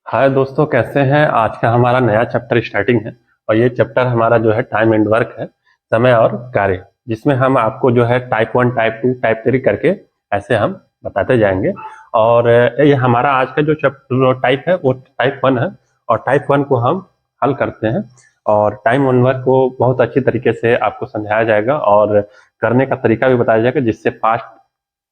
हाय दोस्तों, कैसे हैं। आज का हमारा नया चैप्टर स्टार्टिंग है और ये चैप्टर हमारा जो है टाइम एंड वर्क है, समय और कार्य, जिसमें हम आपको जो है टाइप 1, टाइप 2, टाइप 3 करके ऐसे हम बताते जाएंगे। और ये हमारा आज का जो चैप्टर टाइप है वो टाइप 1 है और टाइप 1 को हम हल करते हैं और टाइम एंड वर्क को बहुत अच्छी तरीके से आपको समझाया जाएगा और करने का तरीका भी बताया जाएगा जिससे फास्ट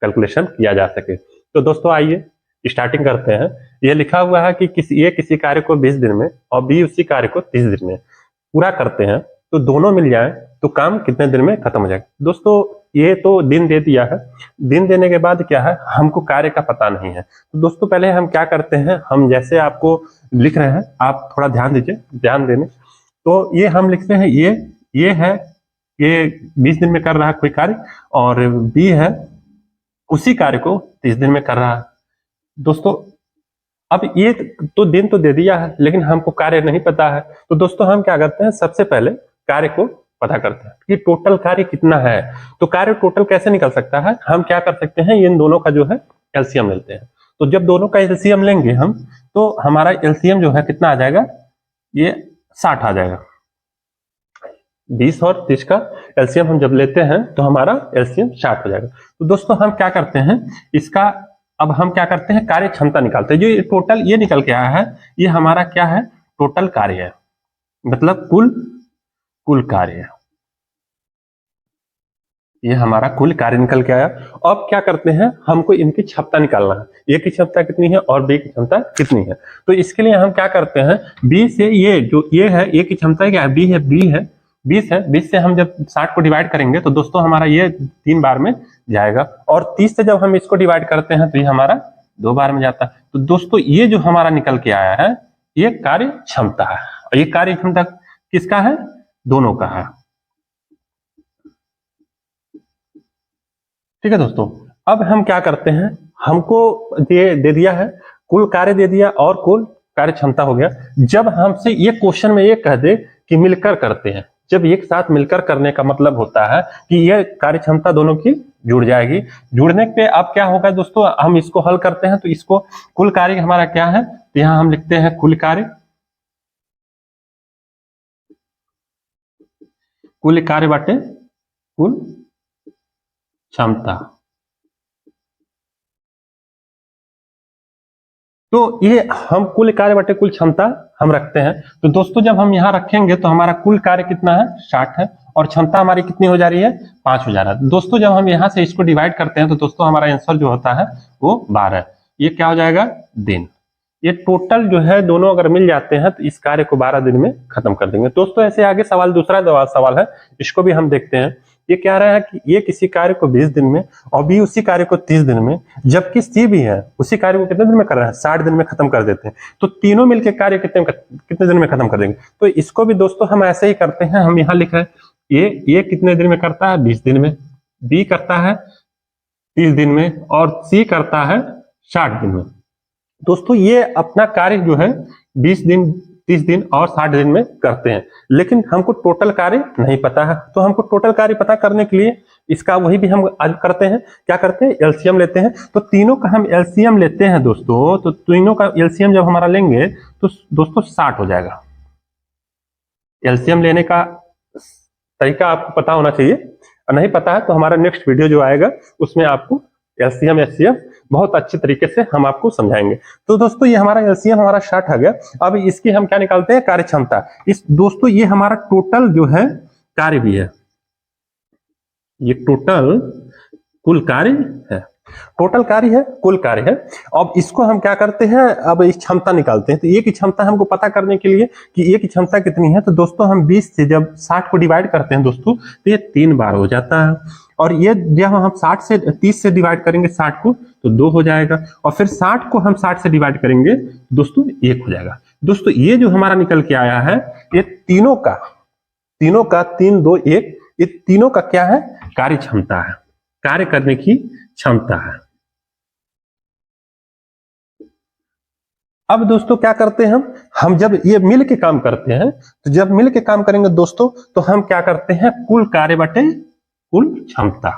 कैलकुलेशन किया जा सके। तो दोस्तों आइए स्टार्टिंग करते हैं। ये लिखा हुआ है कि किसी कार्य को 20 दिन में और बी उसी कार्य को 30 दिन में पूरा करते हैं तो दोनों मिल जाए तो काम कितने दिन में खत्म हो जाएगा। दोस्तों ये तो दिन दे दिया है। दिन देने के बाद क्या है, हमको कार्य का पता नहीं है। तो दोस्तों पहले हम क्या करते हैं, हम जैसे आपको लिख रहे हैं आप थोड़ा ध्यान दीजिए, ध्यान देने। तो ये हम लिखते हैं, ये है, ये 20 दिन में कर रहा है कोई कार्य और बी है उसी कार्य को 30 दिन में कर रहा है। दोस्तों अब ये तो दिन तो दे दिया है लेकिन हमको कार्य नहीं पता है। तो दोस्तों हम क्या करते हैं, सबसे पहले कार्य को पता करते हैं कि टोटल कार्य कितना है। तो कार्य टोटल कैसे निकल सकता है, हम क्या कर सकते हैं, इन दोनों का जो है एलसीएम लेते हैं। तो जब दोनों का एलसीएम लेंगे हम तो हमारा एलसीएम जो है कितना आ जाएगा, ये 60 आ जाएगा। 20 और 30 का एलसीएम हम जब लेते हैं तो हमारा एलसीएम 60 हो जाएगा। तो दोस्तों हम क्या करते हैं इसका, अब हम क्या करते हैं कार्य क्षमता निकालते हैं। जो ये टोटल ये निकल के आया है ये हमारा क्या है, टोटल कार्य है, मतलब कुल कुल कार्य है। ये हमारा कुल कार्य निकल के आया। अब क्या करते हैं, हमको इनकी क्षमता निकालना है, ए की क्षमता कितनी है और बी की क्षमता कितनी है। तो इसके लिए हम क्या करते हैं, बी से ये जो ये है, ए की क्षमता क्या है, बी है, बी है 20 है, 20 से हम जब 60 को डिवाइड करेंगे तो दोस्तों हमारा ये 3 बार में जाएगा और 30 से जब हम इसको डिवाइड करते हैं तो ये हमारा 2 बार में जाता है। तो दोस्तों ये जो हमारा निकल के आया है ये कार्य क्षमता है और ये कार्य क्षमता किसका है, दोनों का है। ठीक है दोस्तों, अब हम क्या करते हैं, हमको ये दे दिया है, कुल कार्य दे दिया और कुल कार्य क्षमता हो गया। जब हमसे ये क्वेश्चन में ये कह दे कि मिलकर करते हैं, जब एक साथ मिलकर करने का मतलब होता है कि ये कार्य क्षमता दोनों की जुड़ जाएगी। जुड़ने पे अब क्या होगा दोस्तों, हम इसको हल करते हैं तो इसको कुल कार्य हमारा क्या है, तो यहाँ हम लिखते हैं कुल कार्य, कुल कार्य बाटे कुल क्षमता। तो ये हम कुल कार्य बटे कुल क्षमता हम रखते हैं। तो दोस्तों जब हम यहाँ रखेंगे तो हमारा कुल कार्य कितना है, 60 है और क्षमता हमारी कितनी हो जा रही है, 5 हो जा रहा है। दोस्तों जब हम यहाँ से इसको डिवाइड करते हैं तो दोस्तों हमारा आंसर जो होता है वो 12। ये क्या हो जाएगा, दिन। ये टोटल जो है दोनों अगर मिल जाते हैं तो इस कार्य को 12 दिन में खत्म कर देंगे। दोस्तों ऐसे आगे सवाल, दूसरा सवाल है, इसको भी हम देखते हैं। ये कह रहा है कि ये किसी कार्य को 20 दिन में और बी उसी कार्य को 30 दिन में, जबकि सी भी है उसी कार्य को कितने दिन में कर रहा है, 60 दिन में खत्म कर देते हैं। तो तीनों मिलकर कार्य कितने दिन में खत्म कर देंगे। तो इसको भी दोस्तों हम ऐसे ही करते हैं, हम यहाँ लिख रहे हैं ये कितने दिन में करता है, 20 दिन में, बी करता है 30 दिन में और सी करता है 60 दिन में। दोस्तों ये अपना कार्य जो है 20 दिन, 30 दिन और 60 दिन में करते हैं, लेकिन हमको टोटल कार्य नहीं पता है। तो हमको टोटल कार्य पता करने के लिए इसका वही भी हम आज करते हैं, क्या करते हैं, एलसीएम लेते हैं। तो तीनों का हम एलसीएम लेते हैं दोस्तों, तो तीनों का एलसीएम जब हमारा लेंगे तो दोस्तों 60 हो जाएगा। एलसीएम लेने का तरीका आपको पता होना चाहिए, और नहीं पता है तो हमारा नेक्स्ट वीडियो जो आएगा उसमें आपको एलसीएम एचसीएफ बहुत अच्छे तरीके से हम आपको समझाएंगे। तो दोस्तों ये हमारा एलसीएम हमारा 60 आ गया। अब इसकी हम क्या निकालते हैं, कार्य क्षमता। इस दोस्तों ये हमारा टोटल जो है कार्य भी है, ये टोटल कुल कार्य है, टोटल कार्य है, कुल कार्य है। अब इसको हम क्या करते हैं, अब इस क्षमता निकालते हैं। तो ए की क्षमता हमको पता करने के लिए कि ए की क्षमता कितनी है, तो दोस्तों हम 20 से जब 60 को डिवाइड करते हैं दोस्तों तो ये 3 बार हो जाता है। और ये जब हम 60 से 30 से डिवाइड करेंगे 60 को तो 2 हो जाएगा और फिर 60 को हम 60 से डिवाइड करेंगे दोस्तों 1 हो जाएगा। दोस्तों ये जो हमारा निकल के आया है ये तीनों का 3 2 1, ये तीनों का क्या है, कार्य क्षमता है, कार्य करने की क्षमता है। अब दोस्तों क्या करते हैं हम जब ये मिल के काम करते हैं, तो जब मिल के काम करेंगे दोस्तों तो हम क्या करते हैं, कुल कार्य बटे कुल क्षमता।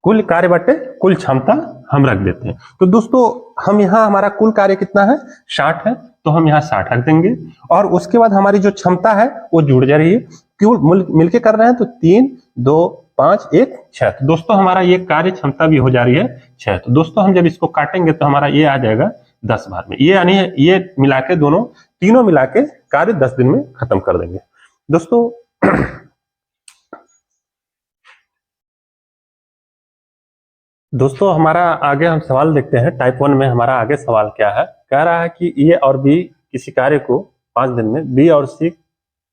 कुल कार्य बटे कुल क्षमता हम रख देते हैं। तो दोस्तों हम यहाँ हमारा कुल कार्य कितना है 60 है, तो हम यहाँ 60 रख देंगे और उसके बाद हमारी जो क्षमता है वो जुड़ जा रही है, क्यों मिलके कर रहे हैं तो 3 2 5 1 6। तो दोस्तों हमारा ये कार्य क्षमता भी हो जा रही है 6। तो दोस्तों हम जब इसको काटेंगे तो हमारा ये आ जाएगा 10 बार में, ये यानी ये मिला के तीनों मिला के कार्य 10 दिन में खत्म कर देंगे। दोस्तों दोस्तों हमारा आगे हम सवाल देखते हैं। टाइप 1 में हमारा आगे सवाल क्या है, कह रहा है कि ए और बी किसी कार्य को 5 दिन में, बी और सी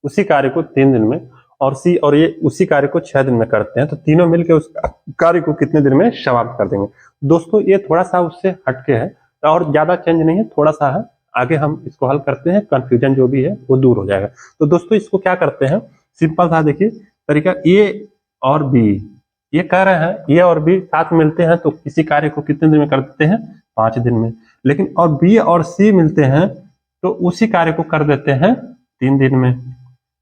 उसी कार्य को 3 दिन में और सी और ये उसी कार्य को 6 दिन में करते हैं, तो तीनों मिलकर उस कार्य को कितने दिन में समाप्त कर देंगे। दोस्तों ये थोड़ा सा उससे हटके है और ज्यादा चेंज नहीं है, थोड़ा सा है, आगे हम इसको हल करते हैं, कंफ्यूजन जो भी है वो दूर हो जाएगा। तो दोस्तों इसको क्या करते हैं, सिंपल था, देखिए तरीका, ए और बी ये कह रहे हैं ए और बी साथ मिलते हैं तो किसी कार्य को कितने दिन में कर देते हैं 5 दिन में, लेकिन और बी और सी मिलते हैं तो उसी कार्य को कर देते हैं 3 दिन में।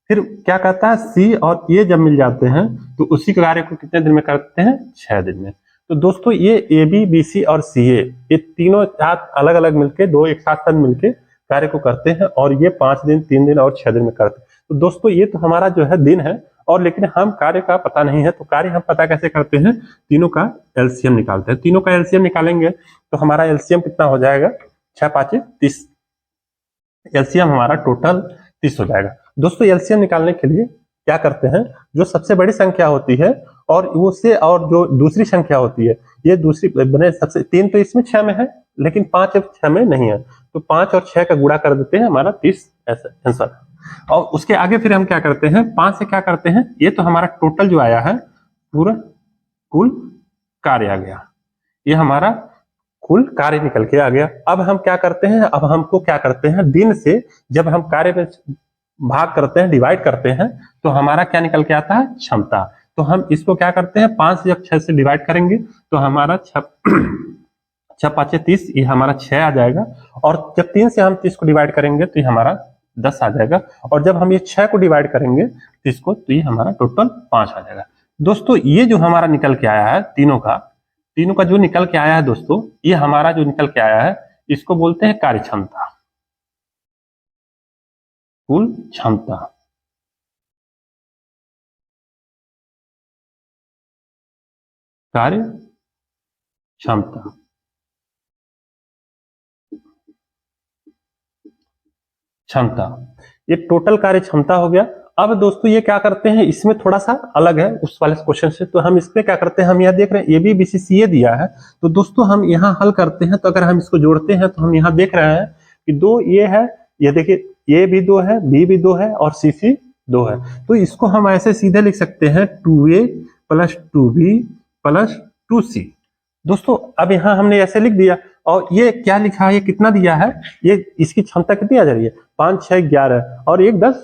फिर क्या कहता है, सी और ए जब मिल जाते हैं तो उसी कार्य को कितने दिन में करते हैं 6 दिन में। तो दोस्तों ये ए बी बी सी और सी ए ये तीनों साथ अलग अलग मिलके दो एक साथ मिलके कार्य को करते हैं और ये 5 दिन 3 दिन और 6 दिन में करते हैं। तो दोस्तों ये तो हमारा जो है दिन है, और लेकिन हम कार्य का पता नहीं है, तो कार्य हम पता कैसे करते हैं, तीनों का एलसीएम निकालते हैं। तीनों का एलसीएम निकालेंगे तो हमारा एलसीएम कितना हो जाएगा 6 5 30, एलसीएम हमारा टोटल 30 हो जाएगा। दोस्तों एलसीएम निकालने के लिए क्या करते हैं, जो सबसे बड़ी संख्या होती है और उससे और जो दूसरी संख्या होती है, ये दूसरी बने सबसे 3 तो इसमें 6 में है, लेकिन 5 अब 6 में नहीं है, तो 5 और 6 का गुणा कर देते हैं, हमारा 30 ऐसा आंसर। और उसके आगे फिर हम क्या करते हैं, 5 से क्या करते हैं, ये तो हमारा टोटल जो आया है पूरा कुल कार्य आ गया, ये हमारा कुल कार्य निकल के आ गया। अब हम क्या करते हैं, अब हमको क्या करते हैं, दिन से जब हम कार्य में भाग करते हैं, डिवाइड करते हैं, तो हमारा क्या निकल के आता है क्षमता। तो हम इसको क्या करते हैं, 5 जब 6 से डिवाइड करेंगे तो हमारा 6 5 30, ये हमारा 6 आ जाएगा, और जब 3 से हम 30 को डिवाइड करेंगे तो ये हमारा 10 आ जाएगा, और जब हम ये 6 को डिवाइड करेंगे 30 को तो ये हमारा टोटल 5 आ जाएगा। दोस्तों ये जो हमारा निकल के आया है तीनों का जो निकल के आया है दोस्तों, ये हमारा जो निकल के आया है इसको बोलते हैं कार्य क्षमता, कुल क्षमता। कार्य क्षमता, ये टोटल कार्य क्षमता हो गया। अब दोस्तों ये क्या करते हैं, इसमें थोड़ा सा अलग है उस वाले क्वेश्चन से, तो हम इसमें क्या करते हैं, हम यहाँ देख रहे हैं ए बी बी सी सी ए दिया है, तो दोस्तों हम यहाँ हल करते हैं, तो अगर हम इसको जोड़ते हैं तो हम यहाँ देख रहे हैं कि 2 ये है, ये देखिए ए भी 2 है, बी भी 2 है और सी सी 2 है, तो इसको हम ऐसे सीधे लिख सकते हैं 2a + 2b + 2c। दोस्तों अब यहाँ हमने ऐसे लिख दिया, और ये क्या लिखा है, ये कितना दिया है, ये इसकी क्षमता कितनी आ जा रही है 5 6 11 और 1 10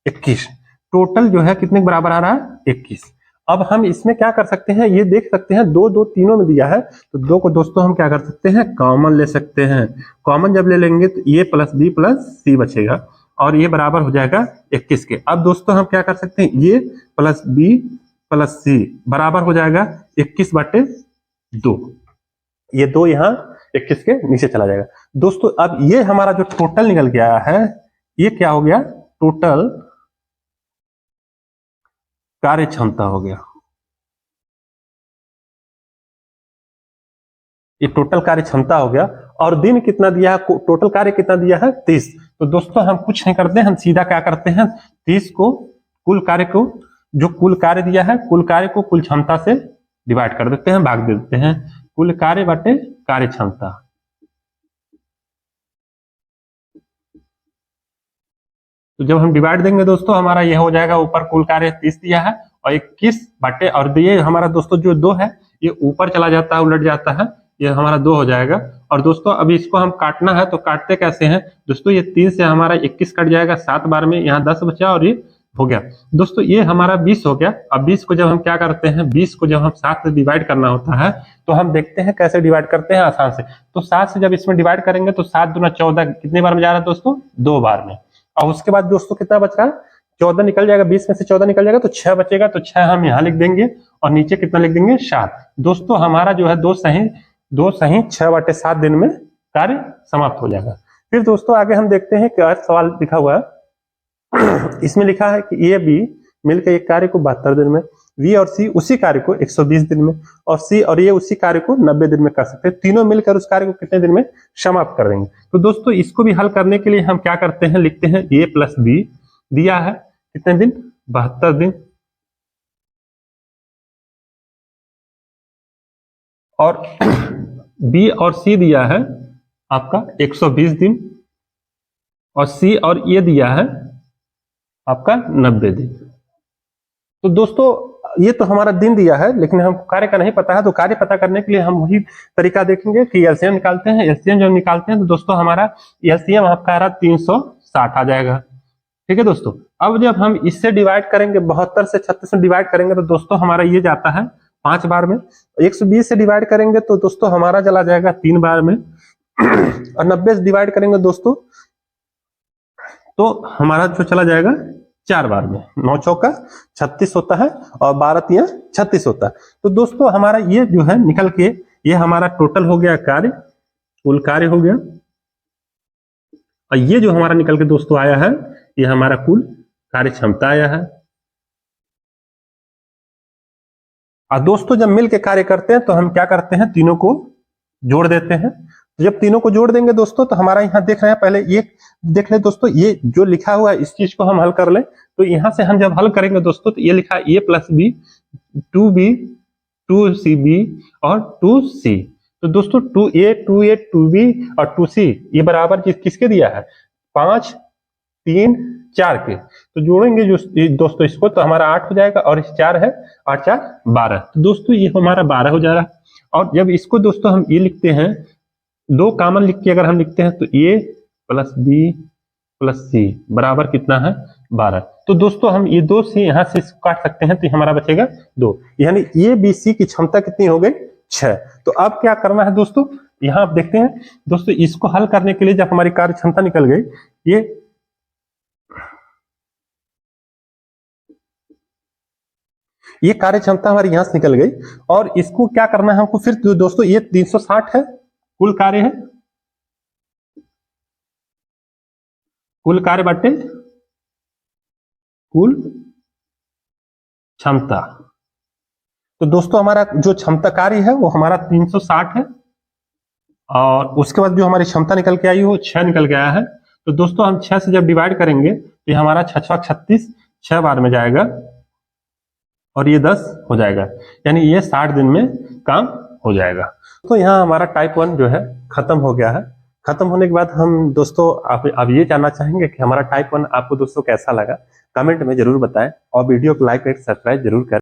21, टोटल जो है कितने के बराबर आ रहा है 21। अब हम इसमें क्या कर सकते हैं, ये देख सकते हैं 2 2 तीनों में दिया है, तो 2 को दोस्तों हम क्या कर सकते हैं, कॉमन ले सकते हैं। कॉमन जब ले लेंगे तो a + b + c बचेगा, और ये बराबर हो जाएगा 21 के। अब दोस्तों हम क्या कर सकते हैं, a + b + c बराबर हो जाएगा 21/2, ये 2 यहाँ 21 के नीचे चला जाएगा। दोस्तों अब ये हमारा जो टोटल निकल के आया है, ये क्या हो गया, टोटल कार्य क्षमता हो गया, ये टोटल कार्य क्षमता हो गया। और दिन कितना दिया है, टोटल कार्य कितना दिया है 30। तो दोस्तों हम कुछ नहीं करते, हम सीधा क्या करते हैं, 30 को कुल कार्य को, जो कुल कार्य दिया है, कुल कार्य को कुल क्षमता से डिवाइड कर देते हैं, भाग दे देते हैं, कुल कार्य बटे कार्य क्षमता। तो जब हम डिवाइड देंगे दोस्तों हमारा यह हो जाएगा, ऊपर कुल कार्य 30 दिया है और 21 बटे, और ये हमारा दोस्तों जो 2 है ये ऊपर चला जाता है, उलट जाता है, ये हमारा 2 हो जाएगा। और दोस्तों अभी इसको हम काटना है, तो काटते कैसे हैं दोस्तों, ये 3 से हमारा 21 कट जाएगा 7 बार में, यहाँ 10 बचा और ये हो गया। दोस्तों ये हमारा 20 हो गया। अब 20 को जब हम क्या करते हैं, 20 को जब हम 7 से डिवाइड करना होता है तो हम देखते हैं कैसे डिवाइड करते हैं, आसान से। तो 7 से जब इसमें डिवाइड करेंगे तो 7 दूना 14 कितने बार में जा रहा है दोस्तों, 2 बार में। और उसके बाद दोस्तों कितना बच रहा है, 14 निकल जाएगा, 20 में से 14 निकल जाएगा तो 6 बचेगा, तो 6 हम यहाँ लिख देंगे और नीचे कितना लिख देंगे 7। दोस्तों हमारा जो है 2 सही 6/7 दिन में कार्य समाप्त हो जाएगा। फिर दोस्तों आगे हम देखते हैं कि सवाल लिखा हुआ है इसमें लिखा है कि ए बी मिलकर एक कार्य को 72 दिन में, बी और सी उसी कार्य को 120 दिन में, और सी और ये उसी कार्य को 90 दिन में कर सकते हैं। तीनों मिलकर उस कार्य को कितने दिन में समाप्त कर देंगे। तो दोस्तों इसको भी हल करने के लिए हम क्या करते हैं, लिखते हैं ए प्लस बी दिया है कितने दिन, 72 दिन, और बी और सी दिया है आपका 120 दिन, और सी और ये दिया है आपका 90 दिन। तो दोस्तों ये तो हमारा दिन दिया है, लेकिन हमको कार्य का नहीं पता है, तो कार्य पता करने के लिए हम वही तरीका देखेंगे कि एलसीएम निकालते हैं। एलसीएम जब निकालते हैं तो दोस्तों हमारा एलसीएम आपका आ रहा 360 आ जाएगा। ठीक है दोस्तों, अब जब हम इससे डिवाइड करेंगे, 72 से 36 में डिवाइड करेंगे तो दोस्तों हमारा ये जाता है 5 बार में। 120 से डिवाइड करेंगे तो दोस्तों हमारा चला जाएगा 3 बार में, और 90 से डिवाइड करेंगे दोस्तों तो हमारा जो चला जाएगा 4 बार में। 9 चौका 36 होता है और 12 तिया 36 होता है। तो दोस्तों हमारा ये जो है निकल के ये हमारा टोटल हो गया कार्य, कुल कार्य हो गया, और ये जो हमारा निकल के दोस्तों आया है ये हमारा कुल कार्य क्षमता आया है। और दोस्तों जब मिल के कार्य करते हैं तो हम क्या करते हैं, तीनों को जोड़ देते हैं। तो जब तीनों को जोड़ देंगे दोस्तों तो हमारा यहाँ देख रहे हैं, पहले ये देख ले दोस्तों, ये जो लिखा हुआ है इस चीज को हम हल कर ले। तो यहाँ से हम जब हल करेंगे दोस्तों तो ये लिखा है a plus B 2b 2cb और 2c। तो दोस्तों 2a 2a 2b और 2c ये बराबर किसके दिया है, 5 3 4 के। तो जोड़ेंगे जो दोस्तों इसको तो हमारा 8 हो जाएगा, और 4 है 8 4 12। तो दोस्तों ये हमारा 12 हो जाएगा। और जब इसको दोस्तों हम ये लिखते हैं, 2 कॉमन लिख के अगर हम लिखते हैं तो a प्लस बी प्लस सी बराबर कितना है 12। तो दोस्तों हम ये 2 से यहाँ से काट सकते हैं तो हमारा बचेगा 2, यानी ए बी सी की क्षमता कितनी हो गई 6। तो अब क्या करना है दोस्तों, यहाँ आप देखते हैं दोस्तों, इसको हल करने के लिए जब हमारी कार्य क्षमता निकल गई, ये कार्य क्षमता हमारी यहां से निकल गई, और इसको क्या करना है हमको फिर तो दोस्तों, ये 360 है कुल कार्य है, कुल कार्य बाटे कुल क्षमता। तो दोस्तों हमारा जो क्षमता कार्य है वो हमारा 360 है, और उसके बाद जो हमारी क्षमता निकल के आई वो 6 निकल के आया है। तो दोस्तों हम 6 से जब डिवाइड करेंगे तो ये हमारा 6 36 6 बार में जाएगा, और ये 10 हो जाएगा, यानी ये 60 दिन में काम हो जाएगा। तो यहाँ हमारा टाइप 1 जो है खत्म हो गया है। खत्म होने के बाद हम दोस्तों अब ये जानना चाहेंगे कि हमारा टाइप 1 आपको दोस्तों कैसा लगा, कमेंट में जरूर बताएं, और वीडियो को लाइक और सब्सक्राइब जरूर करें।